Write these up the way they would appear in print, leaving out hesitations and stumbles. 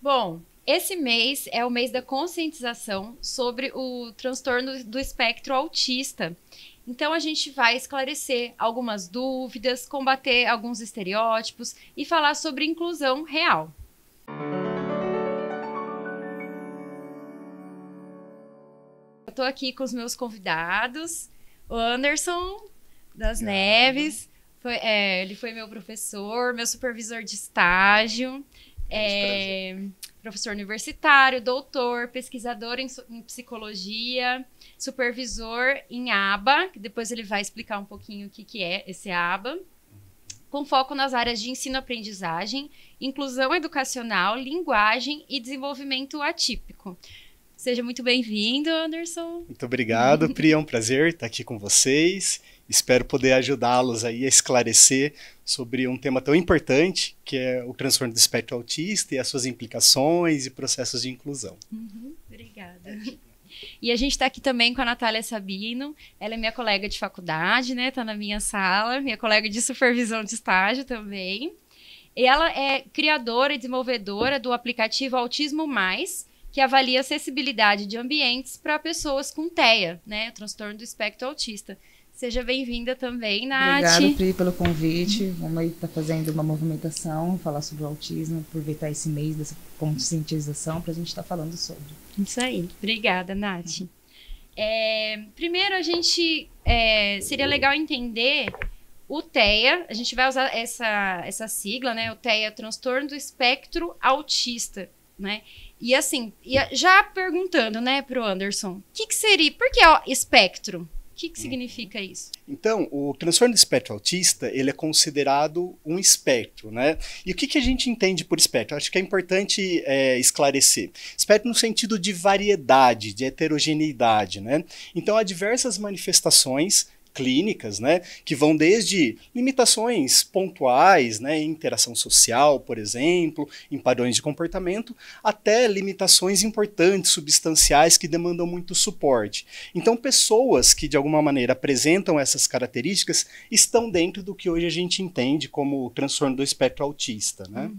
Bom, esse mês é o mês da conscientização sobre o transtorno do espectro autista. Então, a gente vai esclarecer algumas dúvidas, combater alguns estereótipos e falar sobre inclusão real. Eu estou aqui com os meus convidados, o Anderson das Neves, ele foi meu professor, meu supervisor de estágio, professor universitário, doutor, pesquisador em psicologia, supervisor em ABA, que depois ele vai explicar um pouquinho o que é esse ABA, com foco nas áreas de ensino-aprendizagem, inclusão educacional, linguagem e desenvolvimento atípico. Seja muito bem-vindo, Anderson. Muito obrigado, Pri, é um prazer estar aqui com vocês. Espero poder ajudá-los aí a esclarecer sobre um tema tão importante, que é o transtorno do espectro autista e as suas implicações e processos de inclusão. Obrigada. E a gente está aqui também com a Natália Sabino. Ela é minha colega de faculdade, né? Está na minha sala, minha colega de supervisão de estágio também. E ela é criadora e desenvolvedora do aplicativo Autismo Mais, que avalia a acessibilidade de ambientes para pessoas com TEA, né? O transtorno do espectro autista. Seja bem-vinda também, Nath. Obrigada, Pri, pelo convite. Vamos aí estar fazendo uma movimentação, falar sobre o autismo, aproveitar esse mês dessa conscientização para a gente estar falando sobre. Isso aí. Obrigada, Nath. Primeiro, a gente seria legal entender o TEA. A gente vai usar essa sigla, né? O TEA, transtorno do espectro autista, né? E assim, já perguntando, né, para o Anderson, o que seria, por que espectro? O que significa isso? Então, o transtorno do espectro autista, ele é considerado um espectro, né? E o que a gente entende por espectro? Acho que é importante esclarecer. Espectro no sentido de variedade, de heterogeneidade, né? Então, há diversas manifestações clínicas, né, que vão desde limitações pontuais, né, em interação social, por exemplo, em padrões de comportamento, até limitações importantes, substanciais, que demandam muito suporte. Então, pessoas que, de alguma maneira, apresentam essas características estão dentro do que hoje a gente entende como o transtorno do espectro autista, né?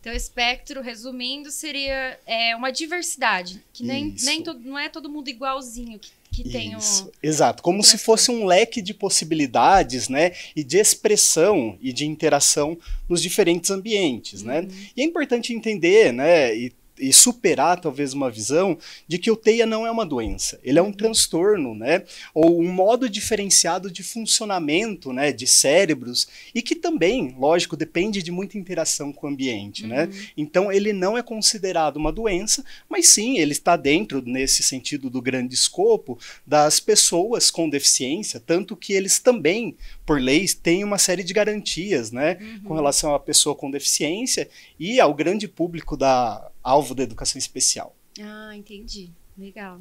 Então, espectro, resumindo, seria uma diversidade, que não é todo mundo igualzinho, que tem Exato, como se fosse um leque de possibilidades, né, e de expressão e de interação nos diferentes ambientes, né? E é importante entender, né, e superar talvez uma visão de que o TEA não é uma doença, ele é um transtorno, né, ou um modo diferenciado de funcionamento, né, de cérebros, e que também, lógico, depende de muita interação com o ambiente, né? Então ele não é considerado uma doença, mas sim, ele está dentro, nesse sentido do grande escopo, das pessoas com deficiência, tanto que eles também, por leis, têm uma série de garantias, né, com relação à pessoa com deficiência e ao grande público alvo da educação especial. Ah, entendi. Legal.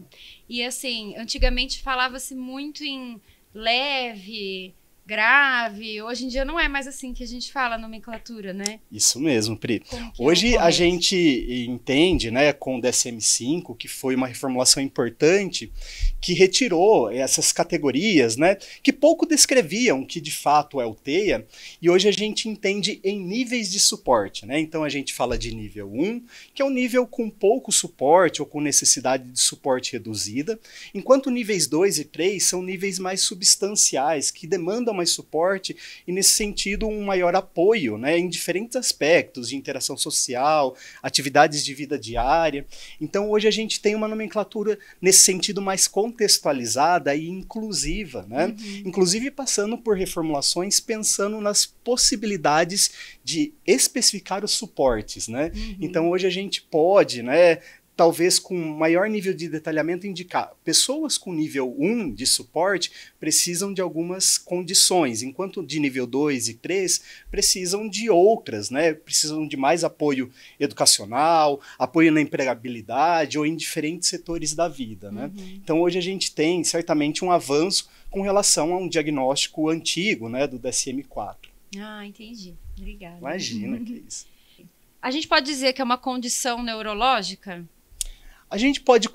E assim, antigamente falava-se muito em leve, grave. Hoje em dia não é mais assim que a gente fala a nomenclatura, né? Isso mesmo, Pri. Hoje a gente entende, né, com o DSM-5, que foi uma reformulação importante, que retirou essas categorias, né, que pouco descreviam o que de fato é o TEA, e hoje a gente entende em níveis de suporte, né? Então a gente fala de nível 1, que é um nível com pouco suporte ou com necessidade de suporte reduzida, enquanto níveis 2 e 3 são níveis mais substanciais, que demandam mais suporte e, nesse sentido, um maior apoio, né, em diferentes aspectos de interação social, atividades de vida diária. Então, hoje a gente tem uma nomenclatura nesse sentido mais contextualizada e inclusiva, né? Inclusive passando por reformulações, pensando nas possibilidades de especificar os suportes, né? Então, hoje a gente pode, né, talvez com maior nível de detalhamento, indicar pessoas com nível 1 de suporte precisam de algumas condições, enquanto de nível 2 e 3 precisam de outras, né? Precisam de mais apoio educacional, apoio na empregabilidade ou em diferentes setores da vida, né? Então hoje a gente tem certamente um avanço com relação a um diagnóstico antigo, né, do DSM-4. Ah, entendi. Obrigada. Imagina que é isso. A gente pode dizer que é uma condição neurológica? A gente pode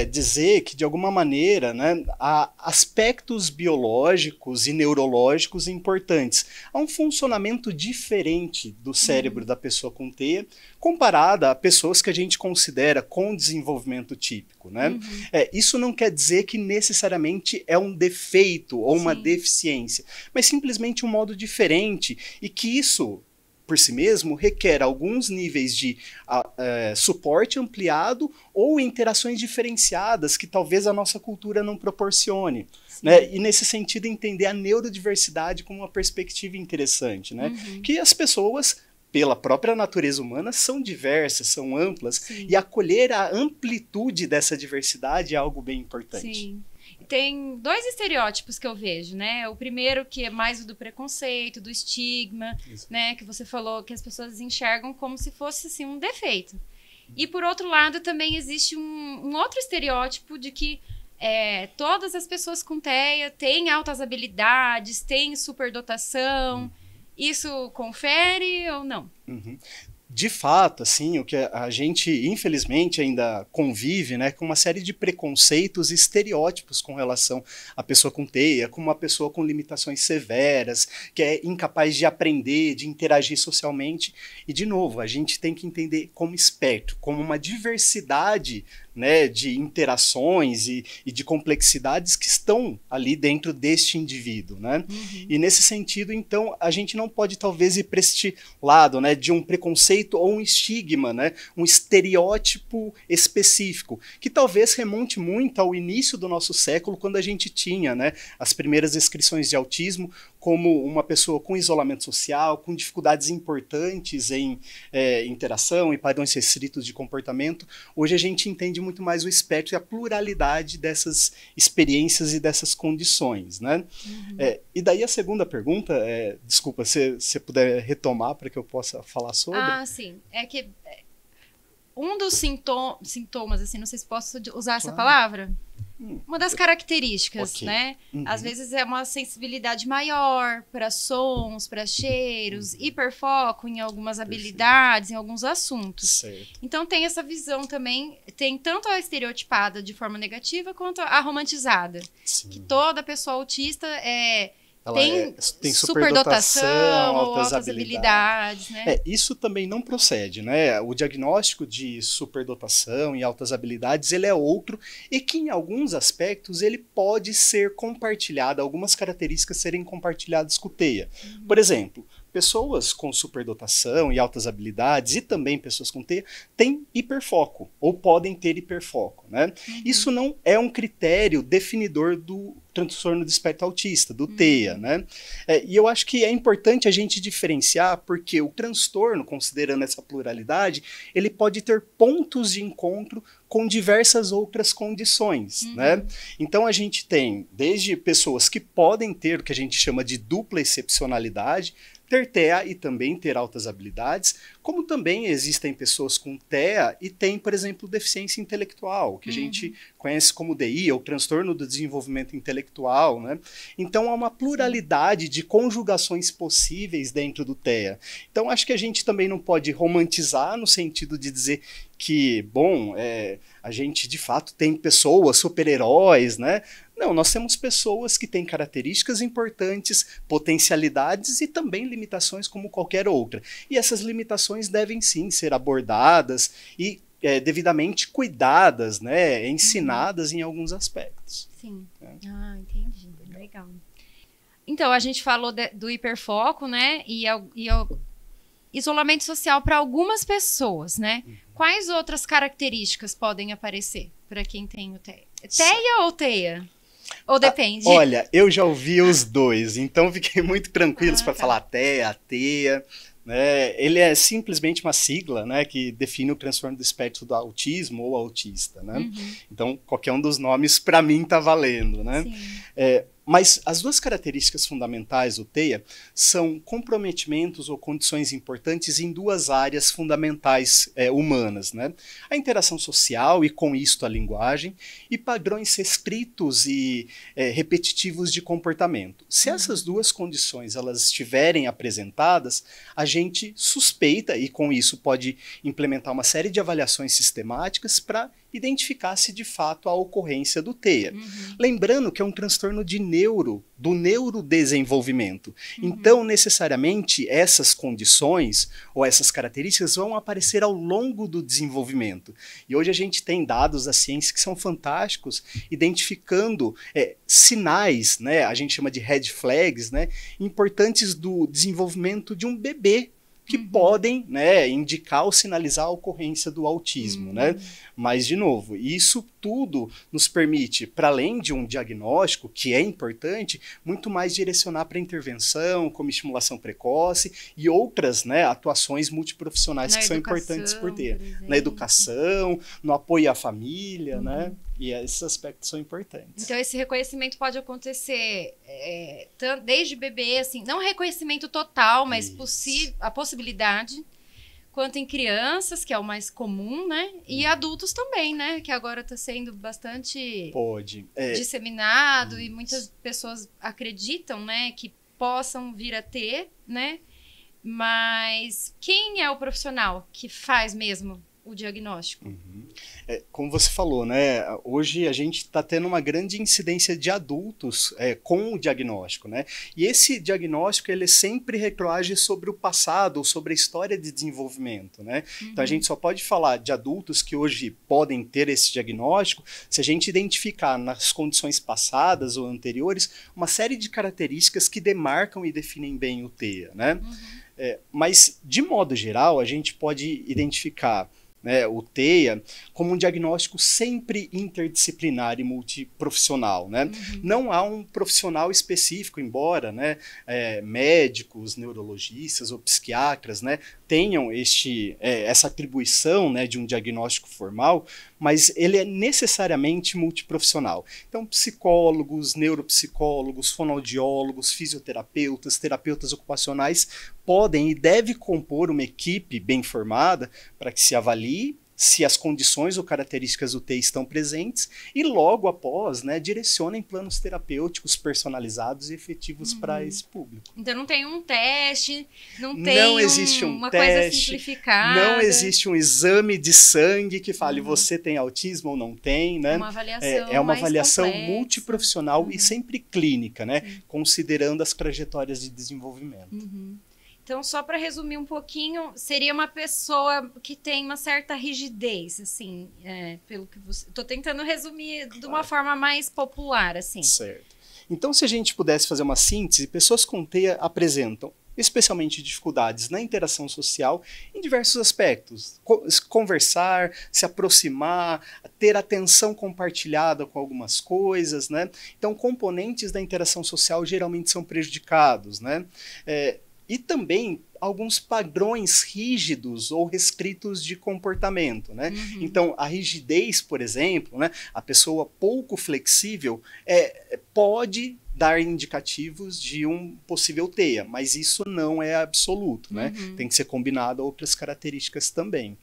dizer que, de alguma maneira, né, há aspectos biológicos e neurológicos importantes. Há um funcionamento diferente do cérebro da pessoa com TEA, comparada a pessoas que a gente considera com desenvolvimento típico, né? Isso não quer dizer que necessariamente é um defeito ou uma deficiência, mas simplesmente um modo diferente, e que isso, por si mesmo, requer alguns níveis de suporte ampliado ou interações diferenciadas que talvez a nossa cultura não proporcione. Né? E, nesse sentido, entender a neurodiversidade como uma perspectiva interessante. Né? Que as pessoas, pela própria natureza humana, são diversas, são amplas, e acolher a amplitude dessa diversidade é algo bem importante. Sim. Tem 2 estereótipos que eu vejo, né? O primeiro, que é mais o do preconceito, do estigma, né? Que você falou que as pessoas enxergam como se fosse, assim, um defeito. E, por outro lado, também existe um outro estereótipo de que todas as pessoas com TEA têm altas habilidades, têm superdotação. Isso confere ou não? De fato, assim, o que a gente, infelizmente, ainda convive, né, com uma série de preconceitos e estereótipos com relação à pessoa com TEA, como uma pessoa com limitações severas, que é incapaz de aprender, de interagir socialmente. E, de novo, a gente tem que entender como espectro, como uma diversidade, né, de interações e de complexidades que estão ali dentro deste indivíduo, né? E, nesse sentido, então, a gente não pode talvez ir para este lado, né, de um preconceito ou um estigma, né, um estereótipo específico, que talvez remonte muito ao início do nosso século, quando a gente tinha, né, as primeiras descrições de autismo como uma pessoa com isolamento social, com dificuldades importantes em interação e padrões restritos de comportamento. Hoje a gente entende muito mais o espectro e a pluralidade dessas experiências e dessas condições, né? E daí a segunda pergunta, desculpa, se você puder retomar para que eu possa falar sobre. Ah, sim. É que um dos sintomas, assim, não sei se posso usar essa palavra, uma das características, né? Às vezes é uma sensibilidade maior para sons, para cheiros, hiperfoco em algumas habilidades, em alguns assuntos. Certo. Então tem essa visão também, tem tanto a estereotipada de forma negativa quanto a romantizada. Sim. Que toda pessoa autista Ela tem superdotação, altas habilidades, né? Isso também não procede, né? O diagnóstico de superdotação e altas habilidades, ele é outro, e que em alguns aspectos ele pode ser compartilhado, algumas características serem compartilhadas com o TEA. Por exemplo, pessoas com superdotação e altas habilidades, e também pessoas com TEA, têm hiperfoco, ou podem ter hiperfoco, né? Isso não é um critério definidor do transtorno do espectro autista, do TEA, né? E eu acho que é importante a gente diferenciar, porque o transtorno, considerando essa pluralidade, ele pode ter pontos de encontro com diversas outras condições, né? Então a gente tem desde pessoas que podem ter o que a gente chama de dupla excepcionalidade, ter TEA e também ter altas habilidades, como também existem pessoas com TEA e têm, por exemplo, deficiência intelectual, que a gente conhece como DI, ou transtorno do desenvolvimento intelectual, né? Então há uma pluralidade de conjugações possíveis dentro do TEA. Então acho que a gente também não pode romantizar no sentido de dizer que, bom, a gente de fato tem pessoas, super-heróis, né? Não, nós temos pessoas que têm características importantes, potencialidades e também limitações como qualquer outra. E essas limitações devem sim ser abordadas e devidamente cuidadas, né? Ensinadas em alguns aspectos. Sim. Ah, entendi. Legal. Então, a gente falou do hiperfoco, né? E isolamento social para algumas pessoas, né? Quais outras características podem aparecer para quem tem o TEA? TEA ou TEA? Ou depende? Olha, eu já ouvi os dois, então fiquei muito tranquilo para falar TEA, né? Ele é simplesmente uma sigla, né, que define o transtorno do espectro do autismo ou autista, né? Então, qualquer um dos nomes, para mim, tá valendo, né? Mas as duas características fundamentais do TEA são comprometimentos ou condições importantes em duas áreas fundamentais humanas, né? A interação social e, com isto, a linguagem, e padrões restritos e repetitivos de comportamento. Se essas duas condições elas estiverem apresentadas, a gente suspeita, e com isso pode implementar uma série de avaliações sistemáticas para identificar se de fato há ocorrência do TEA. Lembrando que é um transtorno do neurodesenvolvimento. Então, necessariamente, essas condições ou essas características vão aparecer ao longo do desenvolvimento. E hoje a gente tem dados da ciência que são fantásticos, identificando sinais, né, a gente chama de red flags, né, importantes do desenvolvimento de um bebê, que podem, né, indicar ou sinalizar a ocorrência do autismo, né? Mas, de novo, isso tudo nos permite, para além de um diagnóstico, que é importante, muito mais direcionar para intervenção, como estimulação precoce e outras, né, atuações multiprofissionais que são importantes por ter. Na educação, no apoio à família, né? E esses aspectos são importantes. Então, esse reconhecimento pode acontecer desde bebê, assim, não reconhecimento total, mas a possibilidade, quanto em crianças, que é o mais comum, né? E adultos também, né? Que agora está sendo bastante disseminado e muitas pessoas acreditam, né? Que possam vir a ter, né? Mas quem é o profissional que faz mesmo o diagnóstico? Como você falou, né? Hoje a gente está tendo uma grande incidência de adultos com o diagnóstico, né? E esse diagnóstico ele sempre retroage sobre o passado, sobre a história de desenvolvimento, né? Então a gente só pode falar de adultos que hoje podem ter esse diagnóstico se a gente identificar nas condições passadas ou anteriores uma série de características que demarcam e definem bem o TEA, né? Mas de modo geral a gente pode identificar, né, o TEA como um diagnóstico sempre interdisciplinar e multiprofissional, né? Não há um profissional específico, embora, né, médicos, neurologistas ou psiquiatras, né, tenham essa atribuição, né, de um diagnóstico formal, mas ele é necessariamente multiprofissional. Então, psicólogos, neuropsicólogos, fonoaudiólogos, fisioterapeutas, terapeutas ocupacionais podem e devem compor uma equipe bem formada para que se avalie se as condições ou características do TEA estão presentes e logo após, né, direcionem planos terapêuticos personalizados e efetivos para esse público. Então não tem um teste, não existe uma coisa simplificada. Não existe um exame de sangue que fale você tem autismo ou não tem, né? É uma avaliação multiprofissional e sempre clínica, né? Considerando as trajetórias de desenvolvimento. Então, só para resumir um pouquinho, seria uma pessoa que tem uma certa rigidez, assim, pelo que você... Estou tentando resumir de uma forma mais popular, assim. Certo. Então, se a gente pudesse fazer uma síntese, pessoas com TEA apresentam especialmente dificuldades na interação social em diversos aspectos. Conversar, se aproximar, ter atenção compartilhada com algumas coisas, né? Então, componentes da interação social geralmente são prejudicados, né? E também alguns padrões rígidos ou restritos de comportamento, né? Então, a rigidez, por exemplo, né? A pessoa pouco flexível pode dar indicativos de um possível TEA, mas isso não é absoluto, né? Tem que ser combinado a outras características também.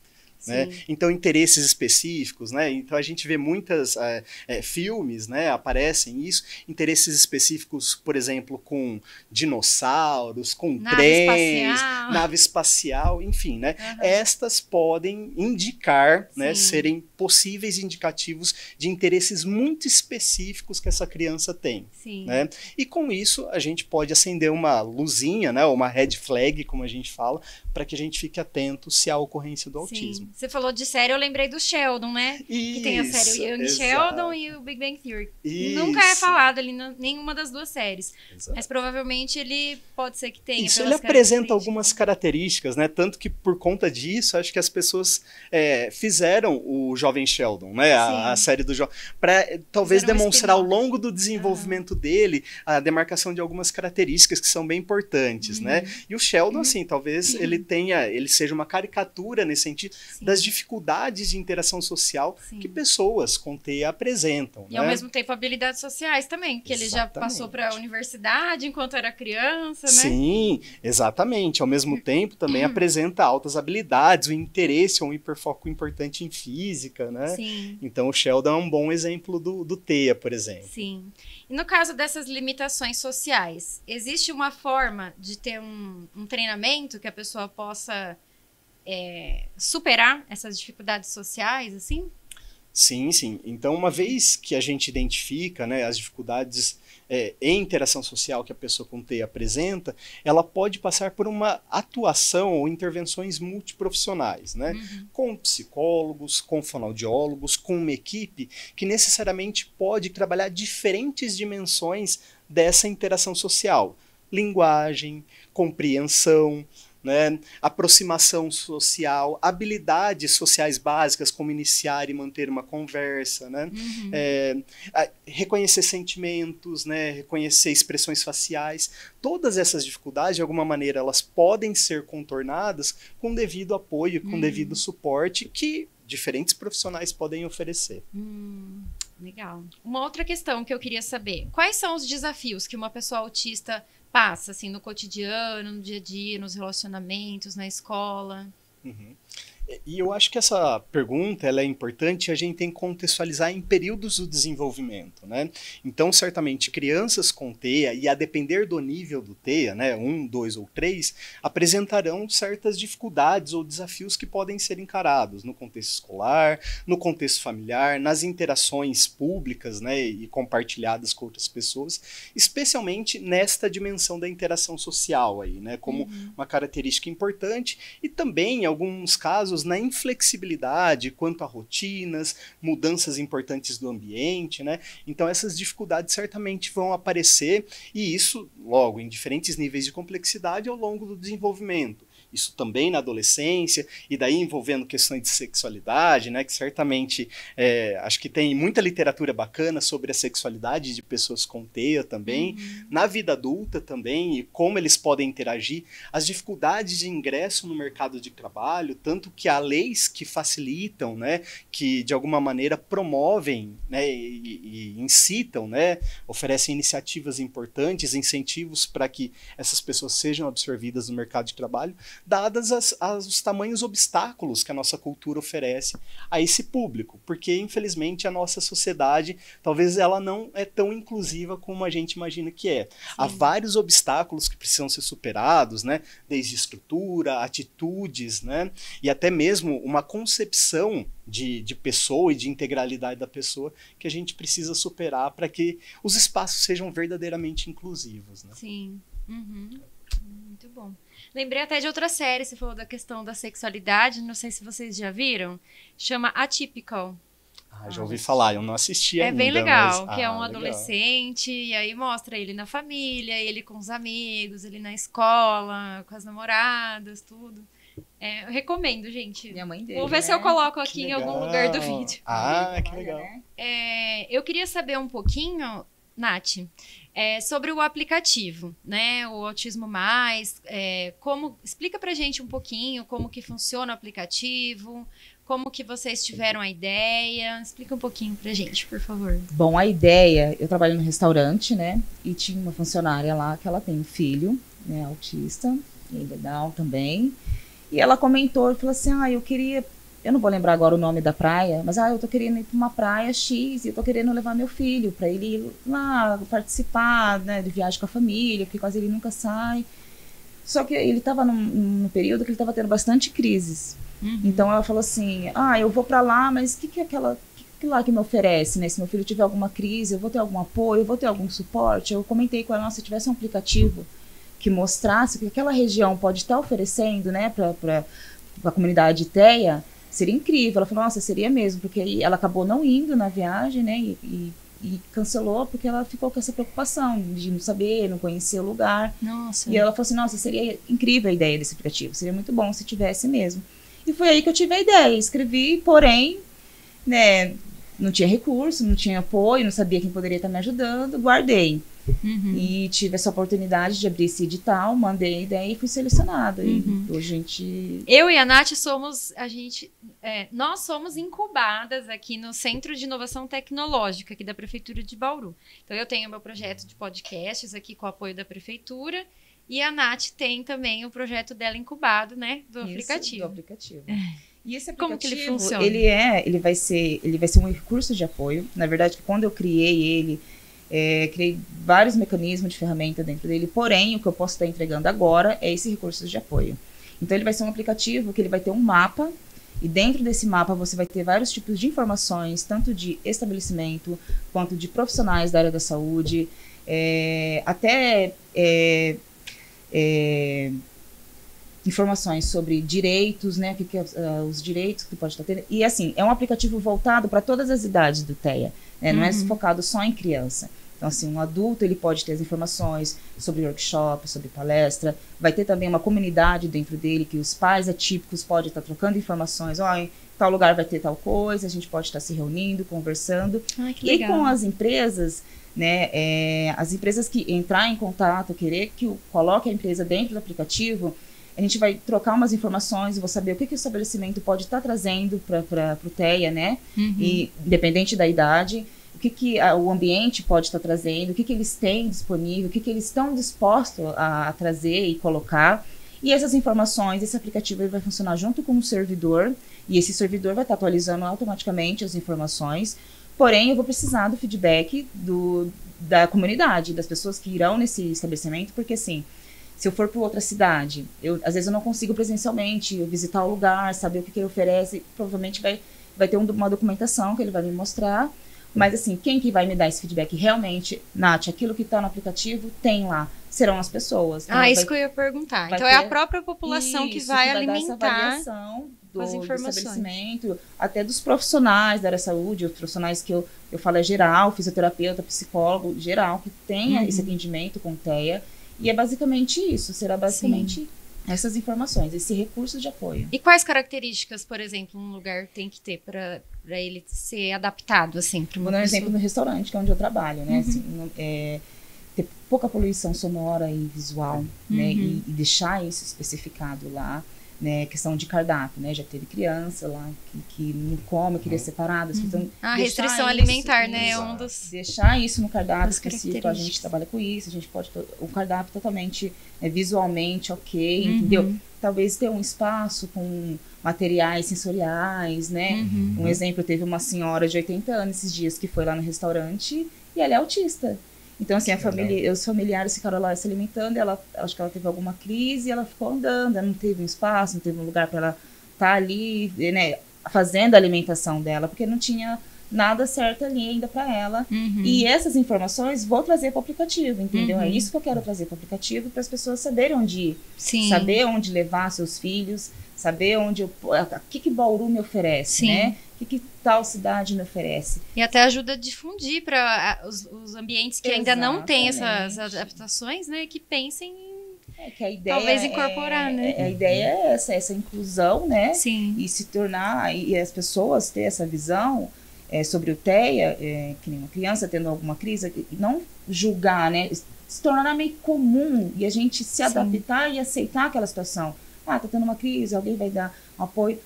Né? Então, interesses específicos, né? Então a gente vê muitos filmes, né? Aparecem isso, interesses específicos, por exemplo, com dinossauros, com nave espacial, enfim, né? Estas podem indicar, né? Serem possíveis indicativos de interesses muito específicos que essa criança tem, né? E com isso a gente pode acender uma luzinha, né? Uma red flag, como a gente fala, para que a gente fique atento se há ocorrência do autismo. Você falou de série, eu lembrei do Sheldon, né? Que tem a série Young Sheldon e o Big Bang Theory. Nunca é falado ali em nenhuma das duas séries. Mas provavelmente ele pode ser que tenha. Isso, ele apresenta algumas características, né? Tanto que por conta disso, acho que as pessoas fizeram o Jovem Sheldon, né? A série do Jovem. Para talvez demonstrar ao longo do desenvolvimento dele a demarcação de algumas características que são bem importantes, né? E o Sheldon, assim, talvez ele seja uma caricatura nesse sentido das dificuldades de interação social que pessoas com TEA apresentam. E ao mesmo tempo habilidades sociais também, que ele já passou para a universidade enquanto era criança, né? Sim, exatamente. Ao mesmo tempo também apresenta altas habilidades, o interesse, um hiperfoco importante em física, né? Sim. Então o Sheldon é um bom exemplo do TEA, por exemplo. Sim. E no caso dessas limitações sociais, existe uma forma de ter um treinamento que a pessoa possa superar essas dificuldades sociais, assim? Sim, sim. Então, uma vez que a gente identifica, né, as dificuldades em interação social que a pessoa com TEA apresenta, ela pode passar por uma atuação ou intervenções multiprofissionais, né? Com psicólogos, com fonoaudiólogos, com uma equipe que necessariamente pode trabalhar diferentes dimensões dessa interação social. Linguagem, compreensão, né, aproximação social, habilidades sociais básicas como iniciar e manter uma conversa, né, reconhecer sentimentos, né, reconhecer expressões faciais. Todas essas dificuldades, de alguma maneira, elas podem ser contornadas com devido apoio, com devido suporte que diferentes profissionais podem oferecer. Legal. Uma outra questão que eu queria saber, quais são os desafios que uma pessoa autista passa, assim, no cotidiano, no dia a dia, nos relacionamentos, na escola? E eu acho que essa pergunta ela é importante, a gente tem que contextualizar em períodos do desenvolvimento, né? Então, certamente, crianças com TEA, e a depender do nível do TEA, né, 1, 2 ou 3, apresentarão certas dificuldades ou desafios que podem ser encarados no contexto escolar, no contexto familiar, nas interações públicas, né, e compartilhadas com outras pessoas, especialmente nesta dimensão da interação social aí, né, como uma característica importante, e também, em alguns casos, na inflexibilidade quanto a rotinas, mudanças importantes do ambiente, né? Então essas dificuldades certamente vão aparecer, e isso, logo, em diferentes níveis de complexidade ao longo do desenvolvimento. Isso também na adolescência, e daí envolvendo questões de sexualidade, né, que certamente acho que tem muita literatura bacana sobre a sexualidade de pessoas com TEA também, na vida adulta também, e como eles podem interagir, as dificuldades de ingresso no mercado de trabalho, tanto que há leis que facilitam, né, que de alguma maneira promovem, né, e incitam, né, oferecem iniciativas importantes, incentivos para que essas pessoas sejam absorvidas no mercado de trabalho, dadas os tamanhos obstáculos que a nossa cultura oferece a esse público, porque infelizmente a nossa sociedade, talvez ela não é tão inclusiva como a gente imagina que é. Sim. Há vários obstáculos que precisam ser superados, né? Desde estrutura, atitudes, né? E até mesmo uma concepção de pessoa e de integralidade da pessoa que a gente precisa superar para que os espaços sejam verdadeiramente inclusivos, né? Sim. Muito bom. Lembrei até de outra série, você falou da questão da sexualidade, não sei se vocês já viram, chama Atypical. Já ouvi falar, eu não assisti ainda. É bem legal, mas, que é um adolescente, e aí mostra ele na família, ele com os amigos, ele na escola, com as namoradas, tudo. Eu recomendo, gente. Minha mãe dele, vou ver se eu coloco aqui em algum lugar do vídeo. Que legal. Eu queria saber um pouquinho, Nath, sobre o aplicativo, né? O Autismo Mais. Explica pra gente um pouquinho como que funciona o aplicativo, como que vocês tiveram a ideia. Explica um pouquinho pra gente, por favor. Bom, a ideia, eu trabalho no restaurante, né? E tinha uma funcionária lá que ela tem um filho, né, autista, ele é Down também. E ela comentou, falou assim, eu não vou lembrar agora o nome da praia, mas eu tô querendo ir para uma praia X e eu tô querendo levar meu filho para ele ir lá participar, né, de viagem com a família, porque quase ele nunca sai. Só que ele estava num período que ele estava tendo bastante crises. Então ela falou assim, eu vou para lá, mas o que lá que me oferece, né? Se meu filho tiver alguma crise, eu vou ter algum apoio, eu vou ter algum suporte. Eu comentei com ela, se tivesse um aplicativo que mostrasse o que aquela região pode estar oferecendo, né, para a comunidade TEA, seria incrível. Ela falou, nossa, seria mesmo, porque ela acabou não indo na viagem, né, e cancelou porque ela ficou com essa preocupação de não saber, não conhecer o lugar. Nossa. E ela falou assim, nossa, seria incrível a ideia desse aplicativo, seria muito bom se tivesse mesmo. E foi aí que eu tive a ideia, escrevi, porém, né, não tinha recurso, não tinha apoio, não sabia quem poderia estar me ajudando, guardei. E tive essa oportunidade de abrir esse edital, mandei a ideia e fui selecionada. E hoje a gente... Eu e a Nath nós somos incubadas aqui no Centro de Inovação Tecnológica aqui da Prefeitura de Bauru. Então eu tenho meu projeto de podcasts aqui com o apoio da Prefeitura e a Nath tem também o projeto dela incubado, né, do aplicativo. Do aplicativo. E esse aplicativo, como que ele funciona? Ele vai ser um recurso de apoio. Na verdade, quando eu criei ele, criei vários mecanismos de ferramenta dentro dele, porém, o que eu posso estar entregando agora é esse recurso de apoio. Então, ele vai ser um aplicativo que ele vai ter um mapa, e dentro desse mapa você vai ter vários tipos de informações, tanto de estabelecimento, quanto de profissionais da área da saúde, informações sobre direitos, né, os direitos que pode estar tendo. E assim, é um aplicativo voltado para todas as idades do TEA, né, não é focado só em criança. Então, assim, um adulto ele pode ter as informações sobre workshop, sobre palestra, vai ter também uma comunidade dentro dele que os pais atípicos podem estar trocando informações, em tal lugar vai ter tal coisa, a gente pode estar se reunindo, conversando. Que legal. E com as empresas, né, as empresas que entrar em contato, querer que coloque a empresa dentro do aplicativo, a gente vai trocar umas informações e vou saber o que o estabelecimento pode estar trazendo para o TEA, né? E, independente da idade, o que o ambiente pode estar trazendo, o que eles têm disponível, o que eles estão dispostos a trazer e colocar. E essas informações, esse aplicativo ele vai funcionar junto com um servidor, e esse servidor vai estar atualizando automaticamente as informações. Porém, eu vou precisar do feedback da comunidade, das pessoas que irão nesse estabelecimento, porque assim, se eu for para outra cidade, às vezes eu não consigo presencialmente visitar o lugar, saber o que ele oferece, provavelmente vai ter uma documentação que ele vai me mostrar, mas assim, quem que vai me dar esse feedback realmente, Nath, aquilo que está no aplicativo tem lá, serão as pessoas. Então isso que eu ia perguntar. Então é a própria população que vai alimentar dar essa avaliação do informações. estabelecimento, até dos profissionais da área da saúde, os profissionais que eu falo geral, fisioterapeuta, psicólogo, geral, que tenha esse atendimento com TEA. E é basicamente isso, será basicamente essas informações, esse recurso de apoio. E quais características, por exemplo, um lugar tem que ter para ele ser adaptado, assim, para uma Vou dar um pessoa? exemplo no restaurante, que é onde eu trabalho, né? Assim, ter pouca poluição sonora e visual, né? E deixar isso especificado lá, né? Questão de cardápio, né? Já teve criança lá que não come, queria separado. Então, a restrição alimentar, né? É um dos... Deixar isso no cardápio específico, a gente trabalha com isso, a gente pode... O cardápio totalmente visualmente ok, entendeu? Talvez ter um espaço com materiais sensoriais, né? Um exemplo, teve uma senhora de 80 anos esses dias que foi lá no restaurante e ela é autista. Então, assim, os familiares ficaram lá se alimentando, acho que ela teve alguma crise, ela ficou andando, ela não teve um espaço, não teve um lugar para ela estar ali, né, fazendo a alimentação dela, porque não tinha nada certo ali ainda para ela. E essas informações vou trazer para o aplicativo, entendeu? É isso que eu quero trazer para o aplicativo, para as pessoas saberem onde ir, saber onde levar seus filhos, saber o que Bauru me oferece, né? O que tal cidade me oferece. E até ajuda a difundir para os ambientes que ainda não têm essas adaptações, né? Que pensem em que a ideia talvez incorporar, né? A ideia é essa inclusão, né? Sim. E se tornar, e as pessoas ter essa visão sobre o TEA, que nem uma criança tendo alguma crise, não julgar, né? Se tornar meio comum e a gente se adaptar e aceitar aquela situação. Tá tendo uma crise, alguém vai dar um apoio.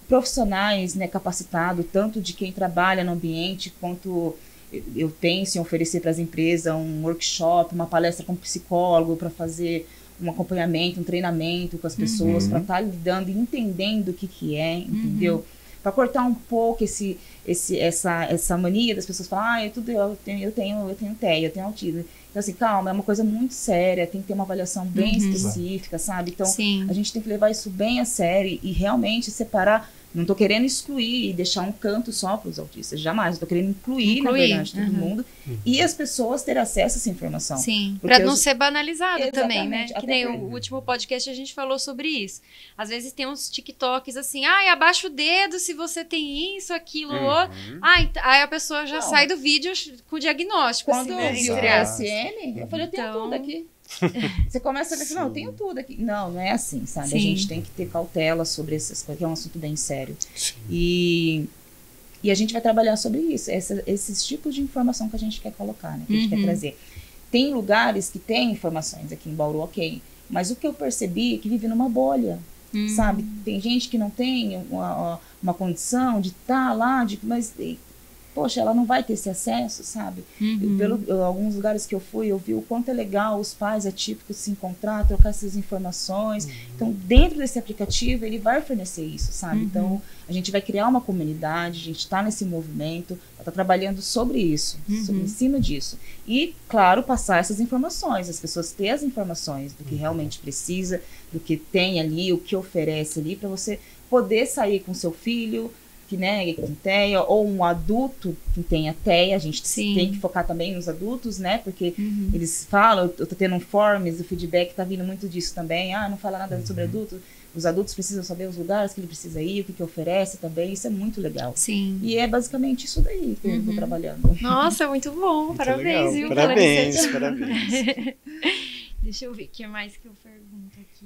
Profissionais, né, capacitados, tanto de quem trabalha no ambiente, quanto eu penso em oferecer para as empresas um workshop, uma palestra com um psicólogo para fazer um acompanhamento, um treinamento com as pessoas, para estar lidando e entendendo o que é, entendeu? Para cortar um pouco essa mania das pessoas falarem, eu tenho TEA, eu tenho autismo. Então, assim, calma, é uma coisa muito séria, tem que ter uma avaliação bem específica, sabe? Então, a gente tem que levar isso bem a sério e realmente separar. Não estou querendo excluir e deixar um canto só para os autistas, jamais. Estou querendo incluir, na verdade, todo mundo. E as pessoas terem acesso a essa informação. Sim, para não ser banalizado também, né? Que nem o último podcast a gente falou sobre isso. Às vezes tem uns TikToks assim, abaixa o dedo se você tem isso, aquilo, outro. Aí a pessoa já sai do vídeo com o diagnóstico. Quando assim, eu vi o DSM, eu falei, eu tenho tudo aqui. Você começa a ver, não, eu tenho tudo aqui. Não é assim, sabe? A gente tem que ter cautela sobre essas coisas, que é um assunto bem sério. E E a gente vai trabalhar sobre isso, esses tipos de informação que a gente quer colocar, né? Que a gente quer trazer. Tem lugares que tem informações aqui em Bauru, ok. Mas o que eu percebi é que vive numa bolha, sabe? Tem gente que não tem uma condição de estar lá, mas, poxa, ela não vai ter esse acesso, sabe? Alguns lugares que eu fui, eu vi o quanto é legal os pais atípicos se encontrar, trocar essas informações. Então, dentro desse aplicativo, ele vai fornecer isso, sabe? Então, a gente vai criar uma comunidade, a gente está nesse movimento, está trabalhando sobre isso, em cima disso. E, claro, passar essas informações, as pessoas terem as informações do que realmente precisa, do que tem ali, o que oferece ali, para você poder sair com seu filho, que, né, com TEA, ou um adulto que tenha TEA. A gente tem que focar também nos adultos, né, porque eles falam, eu tô tendo forms, o feedback tá vindo muito disso também, não fala nada sobre adultos, os adultos precisam saber os lugares que ele precisa ir, o que oferece também, isso é muito legal. Sim. E é basicamente isso daí que eu tô trabalhando. Nossa, muito bom, muito parabéns, legal. Viu? Parabéns, parabéns. Deixa eu ver o que mais que eu pergunto aqui.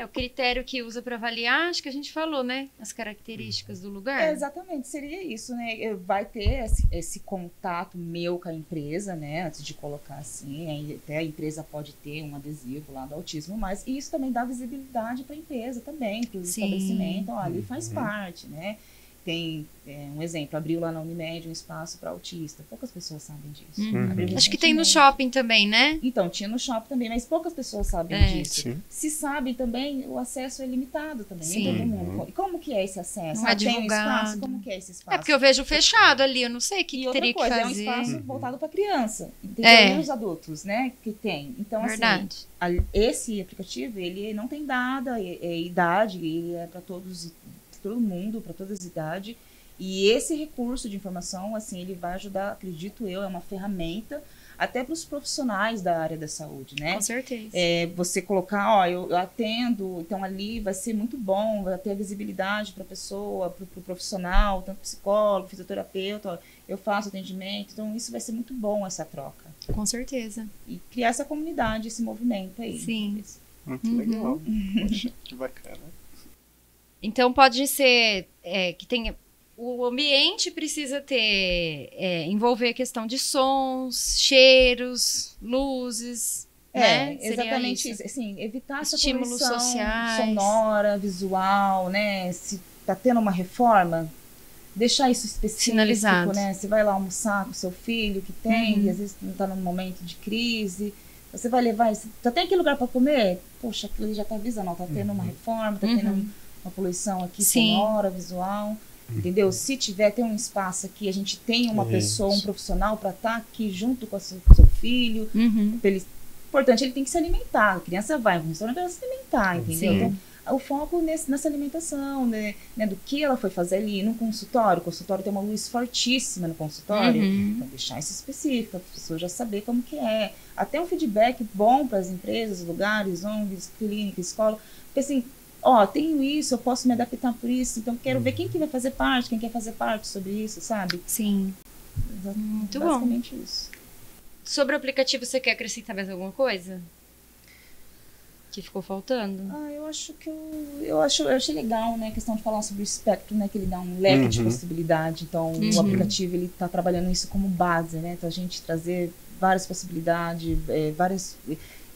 O critério que usa para avaliar, acho que a gente falou, né? As características do lugar. Exatamente, seria isso, né? Vai ter esse contato meu com a empresa, né? Antes de colocar assim, até a empresa pode ter um adesivo lá do autismo, mas isso também dá visibilidade para a empresa também, para o estabelecimento. Ali faz parte, né? Tem um exemplo, abriu lá na Unimed um espaço para autista. Poucas pessoas sabem disso. Acho que tem no shopping também, né? Então, tinha no shopping também, mas poucas pessoas sabem disso. Sim. Se sabem também, o acesso é limitado também, nem todo mundo. E como que é esse acesso? Não é tem um divulgado. espaço? Como que é esse espaço? É porque eu vejo fechado ali, eu não sei o que teria que fazer. É um espaço voltado para criança, entendeu? E os adultos, né, que tem. Então, verdade. Assim, esse aplicativo, ele não tem idade, ele é para todo mundo, para todas as idades. E esse recurso de informação, assim, ele vai ajudar, acredito eu, é uma ferramenta até para os profissionais da área da saúde, né? Com certeza. Você colocar, eu atendo, então ali vai ser muito bom, vai ter a visibilidade para a pessoa, para o profissional, tanto psicólogo, fisioterapeuta, eu faço atendimento, então isso vai ser muito bom, essa troca. Com certeza. E criar essa comunidade, esse movimento aí. Sim. Muito legal. Poxa, que bacana. Então pode ser que tenha... O ambiente precisa envolver a questão de sons, cheiros, luzes, né? Exatamente isso. Assim, evitar essa estímulos poluição sociais, sonora, visual, né? Se tá tendo uma reforma, deixar isso específico, sinalizado, né? Você vai lá almoçar com seu filho que tem, e às vezes não tá num momento de crise, você vai levar, tá tem aquele lugar para comer? Poxa, aquilo já tá avisando, tá tendo uma reforma, tá tendo uma poluição aqui sonora, visual. Entendeu? Se tem um espaço aqui, a gente tem uma pessoa, um profissional para estar aqui junto com o seu filho. Importante, ele tem que se alimentar. A criança vai no restaurante para se alimentar, entendeu? Então, o foco nessa alimentação, né, do que ela foi fazer ali no consultório. O consultório tem uma luz fortíssima no consultório. Então, deixar isso específico, a pessoa já saber como que é. Até um feedback bom para as empresas, lugares, ONGs, clínicas, escola. Porque assim, tenho isso, eu posso me adaptar por isso, então quero ver quem que vai fazer parte, quem quer fazer parte sobre isso, sabe? Sim. Muito bom. Basicamente isso. Sobre o aplicativo, você quer acrescentar mais alguma coisa? Que ficou faltando? Eu acho que eu achei legal, né, a questão de falar sobre o espectro, né, que ele dá um leque de possibilidade. Então, o aplicativo, ele tá trabalhando isso como base, né, então a gente trazer várias possibilidades,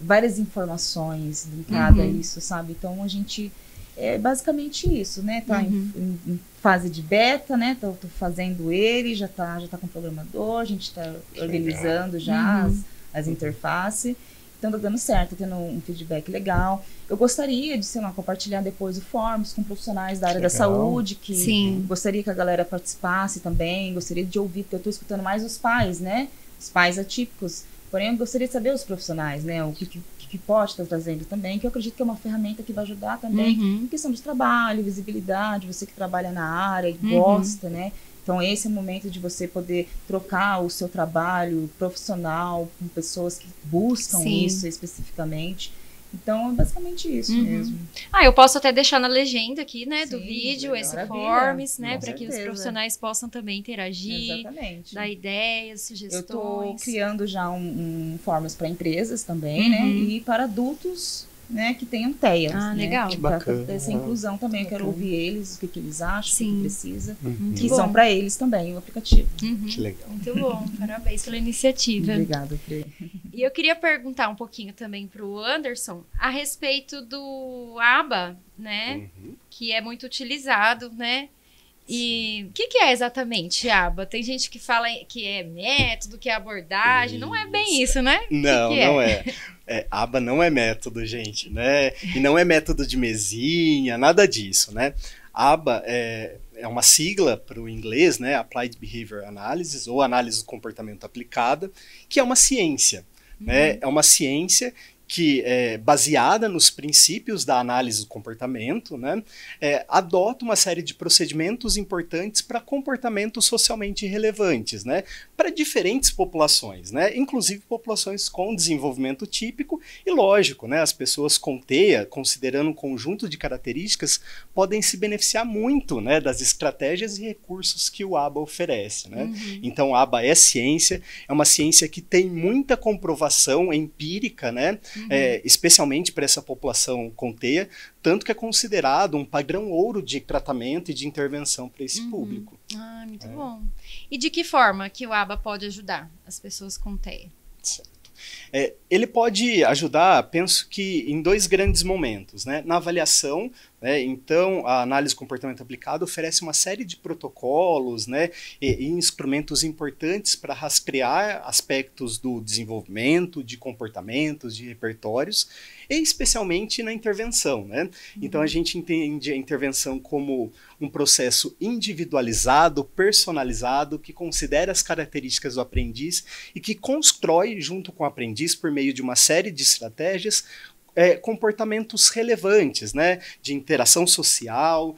várias informações ligadas a isso, sabe? Então, a gente... É basicamente isso, né? Tá em fase de beta, né? Tô fazendo ele, já tá com o programador, a gente tá organizando já as interfaces. Então, tá dando certo, tá tendo um feedback legal. Eu gostaria de, sei lá, compartilhar depois o Forms com profissionais da área da saúde, que gostaria que a galera participasse também, gostaria de ouvir, porque eu tô escutando mais os pais, né? Os pais atípicos. Porém, eu gostaria de saber os profissionais, né? O que pode estar trazendo também, que eu acredito que é uma ferramenta que vai ajudar também em questão de trabalho, visibilidade, você que trabalha na área e gosta, né? Então, esse é o momento de você poder trocar o seu trabalho profissional com pessoas que buscam isso especificamente. Então, é basicamente isso mesmo. Eu posso até deixar na legenda aqui, né, do vídeo, legal. esse Maravilha. Forms, né, Com para que os certeza. profissionais possam também interagir, Exatamente. dar ideias, sugestões. Eu estou criando já um Forms para empresas também, né, e para adultos né, que tenham TEA. Ah, né, legal. Que pra bacana. essa inclusão também. Eu quero ouvir eles, o que eles acham, o que precisa. Que bom. são para eles também o aplicativo. Que legal. Muito bom, parabéns pela iniciativa. Obrigada, Fê. E eu queria perguntar um pouquinho também para o Anderson a respeito do ABA, né? Que é muito utilizado, né? E o que é exatamente ABA? Tem gente que fala que é método, que é abordagem. Não é bem isso, né? Não, que não é. ABA não é método, gente, né? E não é método de mesinha, nada disso, né? ABA é uma sigla para o inglês, né? Applied Behavior Analysis, ou análise do comportamento aplicada, que é uma ciência, né? É uma ciência que é baseada nos princípios da análise do comportamento, né, adota uma série de procedimentos importantes para comportamentos socialmente relevantes, né, para diferentes populações, né, inclusive populações com desenvolvimento típico e lógico, né, as pessoas com TEA, considerando um conjunto de características, podem se beneficiar muito, né, das estratégias e recursos que o ABA oferece, né. Então, o ABA é ciência, é uma ciência que tem muita comprovação empírica, né, especialmente para essa população com TEA, tanto que é considerado um padrão ouro de tratamento e de intervenção para esse público. Ah, muito bom. E de que forma que o ABA pode ajudar as pessoas com TEA? Certo. Ele pode ajudar, penso que em dois grandes momentos, né? Na avaliação, né? Então a análise do comportamento aplicado oferece uma série de protocolos, né? E instrumentos importantes para rastrear aspectos do desenvolvimento, de comportamentos, de repertórios, e especialmente na intervenção, né? Então a gente entende a intervenção como um processo individualizado, personalizado, que considera as características do aprendiz e que constrói junto com o aprendiz, por meio de uma série de estratégias, comportamentos relevantes, né, de interação social,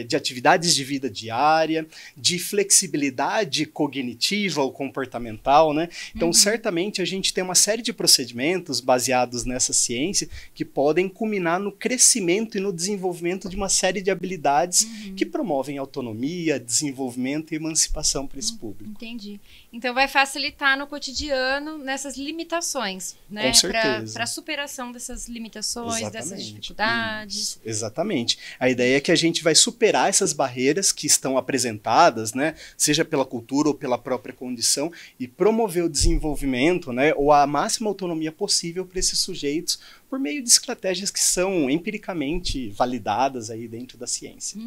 de atividades de vida diária, de flexibilidade cognitiva ou comportamental, né? Então, certamente a gente tem uma série de procedimentos baseados nessa ciência que podem culminar no crescimento e no desenvolvimento de uma série de habilidades que promovem autonomia, desenvolvimento e emancipação para esse público. Entendi. Então, vai facilitar no cotidiano nessas limitações, né? Com certeza. Para a superação dessas limitações, Exatamente. dessas dificuldades. Isso, exatamente. A ideia é que a gente vai superar essas barreiras que estão apresentadas, né, seja pela cultura ou pela própria condição, e promover o desenvolvimento, né, ou a máxima autonomia possível para esses sujeitos por meio de estratégias que são empiricamente validadas aí dentro da ciência.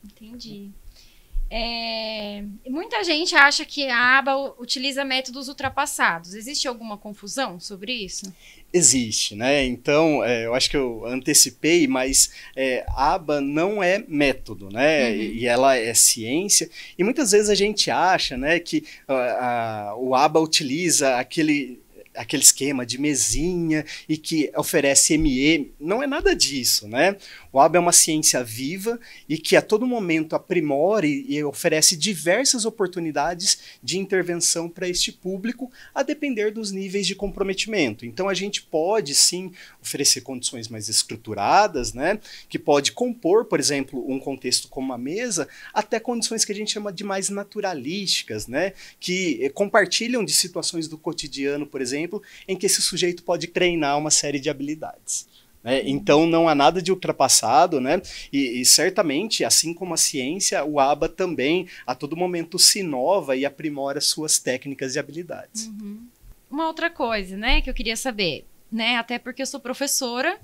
Entendi. Muita gente acha que a ABA utiliza métodos ultrapassados. Existe alguma confusão sobre isso? Existe, né? Então, eu acho que eu antecipei, mas a ABA não é método, né? E ela é ciência. E muitas vezes a gente acha, né, que o ABA utiliza aquele esquema de mesinha e que oferece ME. Não é nada disso, né? O ABA é uma ciência viva e que a todo momento aprimora e oferece diversas oportunidades de intervenção para este público, a depender dos níveis de comprometimento. Então a gente pode sim oferecer condições mais estruturadas, né? Que pode compor, por exemplo, um contexto como a mesa, até condições que a gente chama de mais naturalísticas, né? Que compartilham de situações do cotidiano, por exemplo, em que esse sujeito pode treinar uma série de habilidades. Então não há nada de ultrapassado, né? E certamente, assim como a ciência, o ABA também a todo momento se inova e aprimora suas técnicas e habilidades. Uma outra coisa, né, que eu queria saber, né, até porque eu sou professora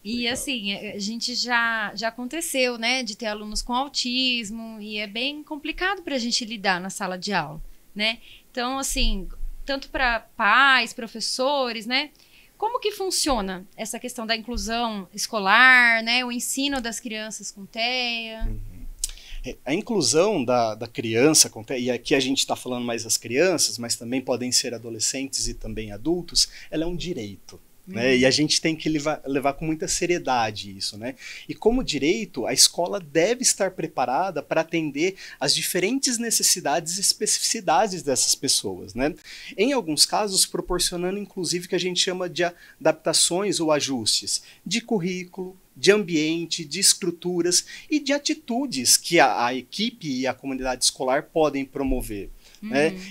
e legal. Assim, a gente já aconteceu, né, de ter alunos com autismo e é bem complicado para a gente lidar na sala de aula, né? Então, assim, tanto para pais, professores, né? Como que funciona essa questão da inclusão escolar, né? O ensino das crianças com TEA? A inclusão da criança com TEA, e aqui a gente está falando mais das crianças, mas também podem ser adolescentes e também adultos, ela é um direito. Né? E a gente tem que levar com muita seriedade isso, né? E como direito, a escola deve estar preparada para atender às diferentes necessidades e especificidades dessas pessoas, né? Em alguns casos, proporcionando inclusive o que a gente chama de adaptações ou ajustes de currículo, de ambiente, de estruturas e de atitudes que a equipe e a comunidade escolar podem promover.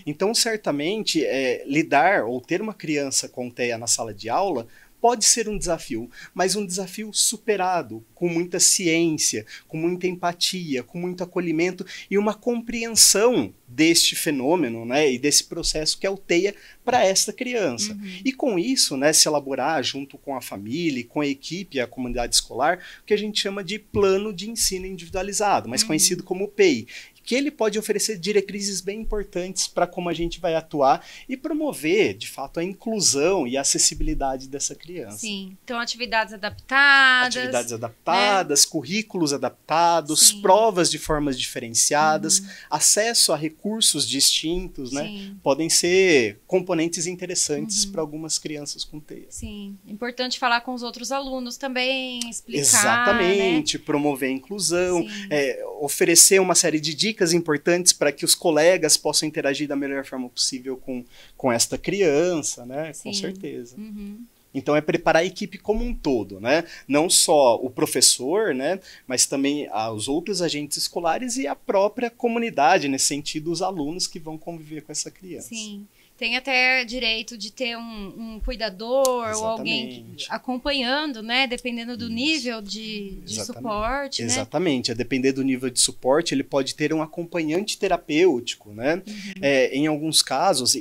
Então, certamente, lidar ou ter uma criança com TEA na sala de aula pode ser um desafio, mas um desafio superado, com muita ciência, com muita empatia, com muito acolhimento e uma compreensão deste fenômeno, né, e desse processo que é o TEIA para esta criança. E com isso, né, se elaborar junto com a família, com a equipe e a comunidade escolar, o que a gente chama de plano de ensino individualizado, mais conhecido como PEI, que ele pode oferecer diretrizes bem importantes para como a gente vai atuar e promover, de fato, a inclusão e a acessibilidade dessa criança. Sim, então atividades adaptadas. Atividades adaptadas, currículos adaptados, provas de formas diferenciadas, acesso a recursos distintos, né? Podem ser componentes interessantes para algumas crianças com TEA. Sim, importante falar com os outros alunos também, explicar. Exatamente, né? Promover a inclusão, oferecer uma série de dicas importantes para que os colegas possam interagir da melhor forma possível com esta criança, né? Com certeza. Então é preparar a equipe como um todo, né? Não só o professor, né? Mas também os outros agentes escolares e a própria comunidade, nesse sentido, os alunos que vão conviver com essa criança. Sim. Tem até direito de ter um cuidador ou alguém acompanhando, né? Dependendo do nível de suporte, né? Exatamente. A depender do nível de suporte, ele pode ter um acompanhante terapêutico, né? Em alguns casos,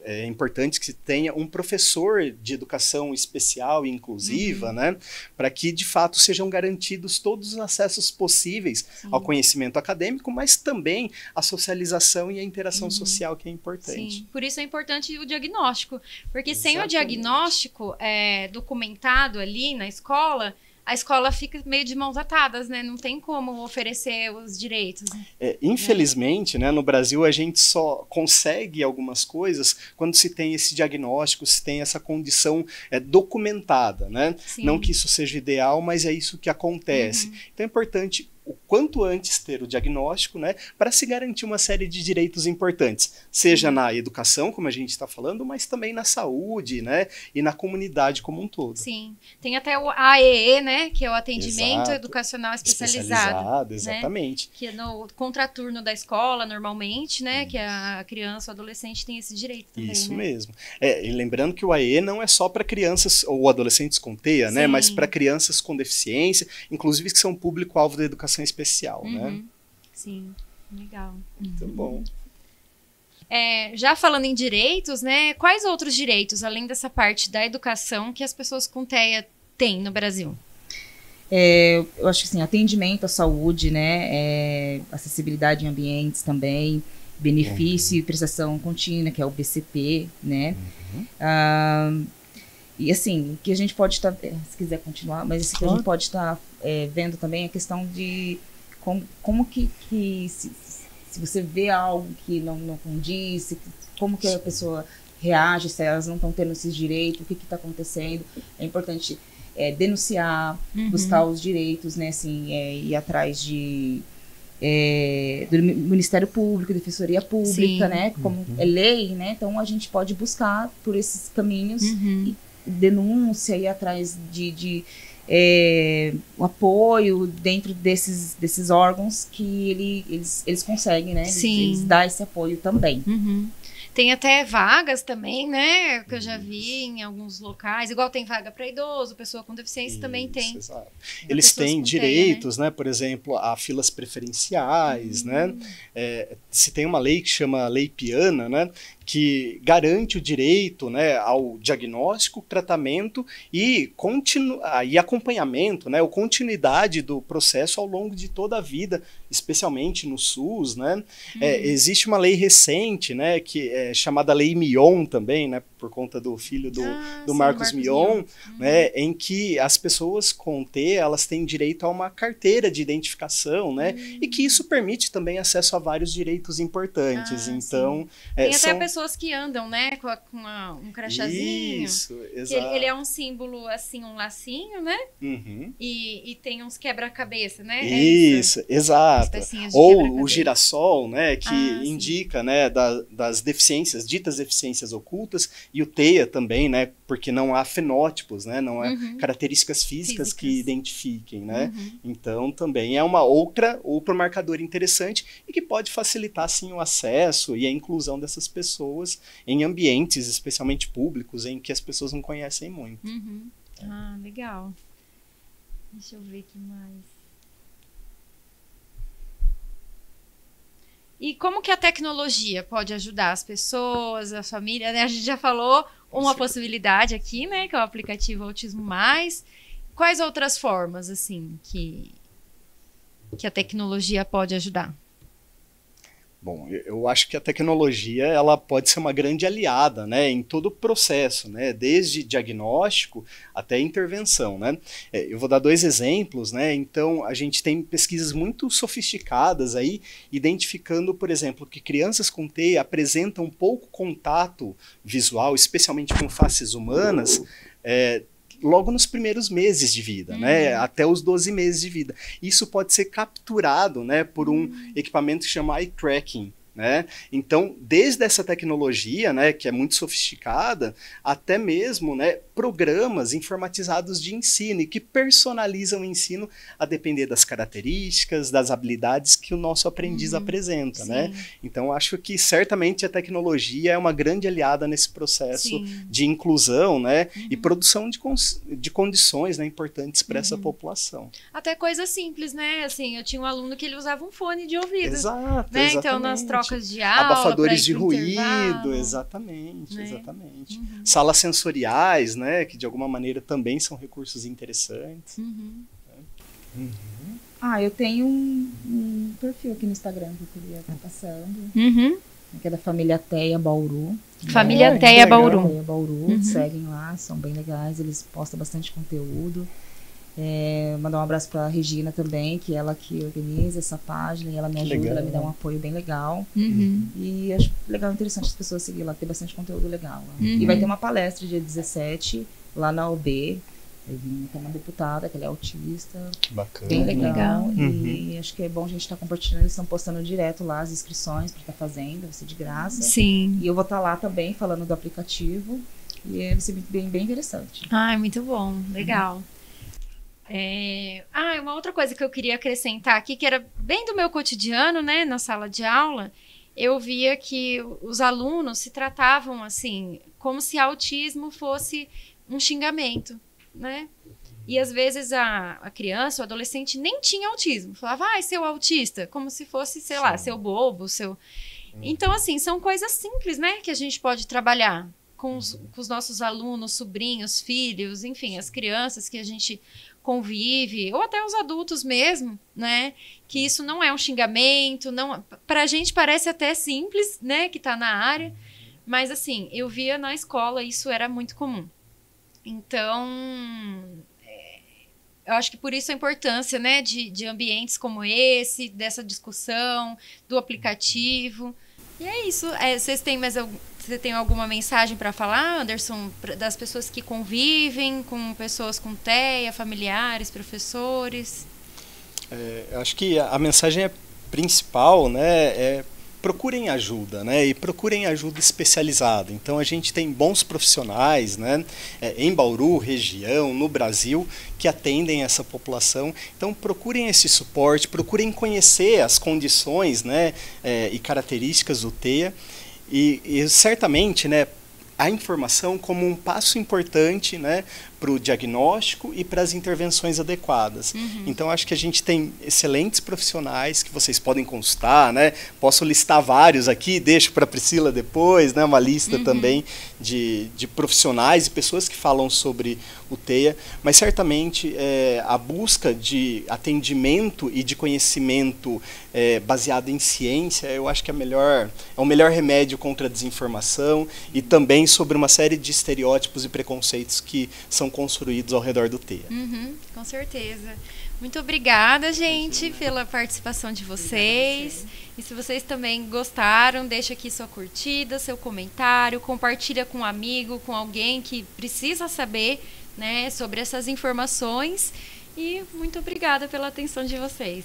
é importante que se tenha um professor de educação especial e inclusiva, né, para que, de fato, sejam garantidos todos os acessos possíveis ao conhecimento acadêmico, mas também a socialização e a interação social, que é importante. Sim, por isso é importante o diagnóstico, porque sem o diagnóstico documentado ali na escola, a escola fica meio de mãos atadas, né? Não tem como oferecer os direitos. Infelizmente, né, no Brasil, a gente só consegue algumas coisas quando se tem esse diagnóstico, se tem essa condição documentada, né? Não que isso seja ideal, mas é isso que acontece. Então é importante o quanto antes ter o diagnóstico, né, para se garantir uma série de direitos importantes, seja na educação, como a gente está falando, mas também na saúde, né, e na comunidade como um todo. Sim, tem até o AEE, né, que é o atendimento educacional especializado, exatamente. Né, que é no contraturno da escola, normalmente, né, que a criança ou adolescente tem esse direito também. Isso mesmo. E lembrando que o AEE não é só para crianças ou adolescentes com TEA, né, mas para crianças com deficiência, inclusive que são público-alvo da educação especial, né? Sim, legal. Muito bom. Já falando em direitos, né? Quais outros direitos, além dessa parte da educação, que as pessoas com TEA têm no Brasil? Eu acho que assim, atendimento à saúde, né? Acessibilidade em ambientes também, benefício e prestação contínua, que é o BCP, né? E assim, que a gente pode estar, se quiser continuar, mas isso que a gente pode estar vendo também a questão de como que se você vê algo que não condiz, como que a pessoa reage, se elas não estão tendo esses direitos, o que está acontecendo. É importante denunciar, buscar os direitos, né, assim, ir atrás do Ministério Público, Defensoria Pública, né, como é lei, né, então a gente pode buscar por esses caminhos denúncia, ir atrás de o apoio dentro desses órgãos que eles conseguem, né? Eles dão esse apoio também. Tem até vagas também, né? Que eu já vi em alguns locais. Igual tem vaga para idoso, pessoa com deficiência também tem. Exato. Eles têm direitos, né? Por exemplo, a filas preferenciais, né? Se tem uma lei que chama Lei Piana, né? Que garante o direito, né, ao diagnóstico, tratamento e acompanhamento, né, ou continuidade do processo ao longo de toda a vida, especialmente no SUS, né? Existe uma lei recente, né, que é chamada Lei Mion também, né, por conta do filho do Marcos Mion, né, em que as pessoas com T, elas têm direito a uma carteira de identificação, né, e que isso permite também acesso a vários direitos importantes. Então, tem até pessoas que andam, né, com um crachazinho. Isso, exato. Ele é um símbolo, assim, um lacinho, né? E tem uns quebra-cabeça, né? Isso, exato. Ou o girassol, né, que indica, né, das deficiências, ditas deficiências ocultas, e o TEA também, né, porque não há fenótipos, né, não há características físicas que identifiquem, né? Então, também é uma outro marcador interessante e que pode facilitar, sim, o acesso e a inclusão dessas pessoas em ambientes, especialmente públicos, em que as pessoas não conhecem muito. Ah, legal. Deixa eu ver o que mais. E como que a tecnologia pode ajudar as pessoas, a família, né? A gente já falou uma possibilidade aqui, né? Que é o aplicativo Autismo Mais. Quais outras formas, assim, que a tecnologia pode ajudar? Bom, eu acho que a tecnologia ela pode ser uma grande aliada, né, em todo o processo, né, desde diagnóstico até intervenção, né. Eu vou dar 2 exemplos, né. Então a gente tem pesquisas muito sofisticadas aí identificando, por exemplo, que crianças com TEA apresentam pouco contato visual, especialmente com faces humanas, logo nos primeiros meses de vida, né, até os 12 meses de vida. Isso pode ser capturado, né, por um equipamento que chama eye tracking, né? Então, desde essa tecnologia, né, que é muito sofisticada, até mesmo, né, programas informatizados de ensino e que personalizam o ensino a depender das características, das habilidades que o nosso aprendiz apresenta, né? Então, acho que certamente a tecnologia é uma grande aliada nesse processo de inclusão, né, e produção de condições, né, importantes para essa população. Até coisas simples, né? Assim, eu tinha um aluno que ele usava um fone de ouvido. Exato, né? exatamente. Então, nas trocas de aula, abafadores de ruído, exatamente, né? exatamente. Salas sensoriais, né, que de alguma maneira também são recursos interessantes. Eu tenho um perfil aqui no Instagram que eu queria estar passando, que é da família Teia Bauru. Família Teia Bauru. Teia Bauru, seguem lá, são bem legais, eles postam bastante conteúdo. Mandar um abraço para a Regina também, que ela que organiza essa página e ela me ajuda, ela me dá um apoio bem legal. E acho legal, interessante as pessoas seguirem lá, tem bastante conteúdo legal. E vai ter uma palestra dia 17 lá na UB. Vai vir uma deputada, que ela é autista. Que bacana. Bem legal. E acho que é bom a gente estar compartilhando. Eles estão postando direto lá as inscrições para estar fazendo, vai ser de graça. Sim. E eu vou estar lá também falando do aplicativo. E vai ser bem, bem interessante. Muito bom, legal. Uma outra coisa que eu queria acrescentar aqui, que era bem do meu cotidiano, né, na sala de aula, eu via que os alunos se tratavam assim, como se autismo fosse um xingamento, né? E às vezes a criança, o adolescente nem tinha autismo, falava, seu autista, como se fosse, sei lá, seu bobo, seu... Então, assim, são coisas simples, né, que a gente pode trabalhar com os nossos alunos, sobrinhos, filhos, enfim, as crianças que a gente convive, ou até os adultos mesmo, né? Que isso não é um xingamento, não, pra gente parece até simples, né? Que tá na área, mas assim, eu via na escola, isso era muito comum. Então, eu acho que por isso a importância, né? De ambientes como esse, dessa discussão, do aplicativo. E é isso. Você tem alguma mensagem para falar, Anderson, das pessoas que convivem com pessoas com TEA, familiares, professores? Eu acho que a mensagem principal, né, procurem ajuda, né, e procurem ajuda especializada. Então a gente tem bons profissionais, né, em Bauru, região, no Brasil, que atendem essa população. Então procurem esse suporte, procurem conhecer as condições, né, e características do TEA. E certamente, né, a informação como um passo importante, né, para o diagnóstico e para as intervenções adequadas. Então, acho que a gente tem excelentes profissionais que vocês podem consultar, né? Posso listar vários aqui, deixo para a Priscila depois, né? Uma lista também de profissionais e pessoas que falam sobre o TEA, mas certamente a busca de atendimento e de conhecimento baseado em ciência, eu acho que é o melhor remédio contra a desinformação e também sobre uma série de estereótipos e preconceitos que são construídos ao redor do TEA. Com certeza. Muito obrigada, gente, pela participação de vocês. E se vocês também gostaram, deixa aqui sua curtida, seu comentário, compartilha com um amigo, com alguém que precisa saber, né, sobre essas informações. E muito obrigada pela atenção de vocês.